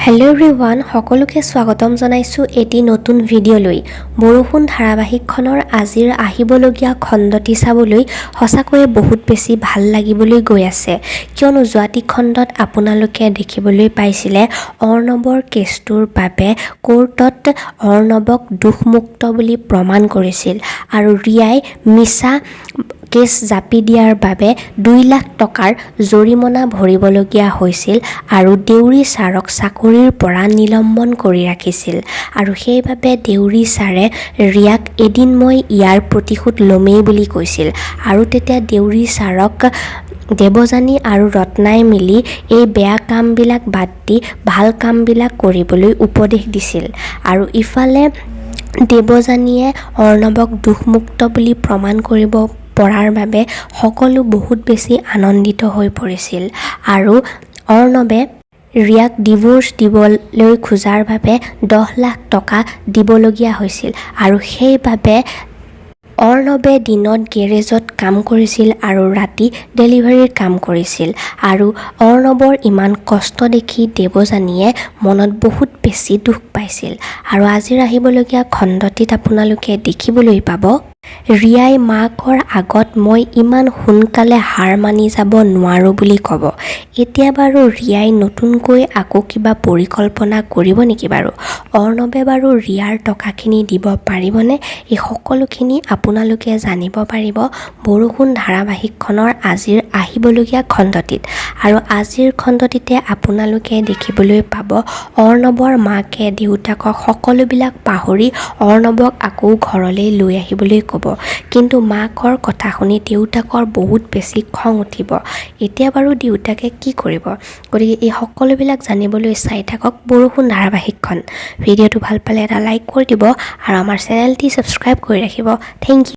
Hello' everyone সকলোকে স্বাগতম জনাইছোঁ এটি নতুন ভিডিঅ'লৈ। বৰষুণ ধাৰাবাহিকখনৰ আজিৰ আহিবলগীয়া খণ্ডটি চাবলৈ সঁচাকৈয়ে বহুত বেছি ভাল লাগিবলৈ গৈ আছে, কিয়নো যোৱাটি খণ্ডত আপোনালোকে দেখিবলৈ পাইছিলে অৰ্ণৱৰ কেছটোৰ বাবে কোৰ্টত অৰ্ণৱক দোষমুক্ত বুলি প্ৰমাণ কৰিছিল আৰু ৰিয়াই মিছা কেছ জাপি দিয়াৰ বাবে 2 লাখ টকাৰ জৰিমনা ভৰিবলগীয়া হৈছিল আৰু দেউৰী ছাৰক চাকৰিৰ পৰা নিলম্বন কৰি ৰাখিছিল আৰু সেইবাবে দেউৰী ছাৰে ৰিয়াক এদিন মই ইয়াৰ প্ৰতিশোধ ল'মেই বুলি কৈছিল আৰু তেতিয়া দেউৰী ছাৰক দেৱযানী আৰু ৰত্নাই মিলি এই বেয়া কামবিলাক বাদ দি ভাল কামবিলাক কৰিবলৈ উপদেশ দিছিল আৰু ইফালে দেৱযানীয়ে অৰ্ণৱক দোষমুক্ত বুলি প্ৰমাণ কৰিব পৰাৰ বাবে সকলো বহুত বেছি আনন্দিত হৈ পৰিছিল আৰু অৰ্ণৱে ৰিয়াক ডিভোৰ্চ দিবলৈ খোজাৰ বাবে 10 লাখ টকা দিবলগীয়া হৈছিল আৰু সেইবাবে অৰ্ণৱে দিনত গেৰেজত কাম কৰিছিল আৰু ৰাতি ডেলিভাৰীৰ কাম কৰিছিল আৰু অৰ্ণৱৰ ইমান কষ্ট দেখি দেৱযানীয়ে মনত বহুত বেছি দুখ পাইছিল আৰু আজিৰ আহিবলগীয়া খণ্ডটিত আপোনালোকে দেখিবলৈ পাব ৰিয়াই মাকৰ আগত মই ইমান সোনকালে হাৰ মানি যাব নোৱাৰোঁ বুলি ক'ব। এতিয়া বাৰু ৰিয়াই নতুনকৈ আকৌ কিবা পৰিকল্পনা কৰিব নেকি বাৰু? অৰ্ণৱে বাৰু ৰিয়াৰ টকাখিনি দিব পাৰিবনে? এই সকলোখিনি আপোনালোকে জানিব পাৰিব বৰষুণ ধাৰাবাহিকখনৰ আজিৰ আহিবলগীয়া খণ্ডটিত আৰু আজিৰ খণ্ডটিতে আপোনালোকে দেখিবলৈ পাব অৰ্ণৱৰ মাকে দেউতাকক সকলোবিলাক পাহৰি অৰ্ণৱক আকৌ ঘৰলৈ লৈ আহিবলৈ ক'ব, কিন্তু মাকৰ কথা শুনি দেউতাকৰ বহুত বেছি খং উঠিব। এতিয়া বাৰু দেউতাকে কি কৰিব? গতিকে এই সকলোবিলাক জানিবলৈ চাই থাকক বৰষুণ ধাৰাবাহিকখন। ভিডিঅ'টো ভাল পালে এটা লাইক কৰি দিব আৰু আমাৰ চেনেলটি ছাবস্ক্ৰাইব কৰি ৰাখিব। Thank U.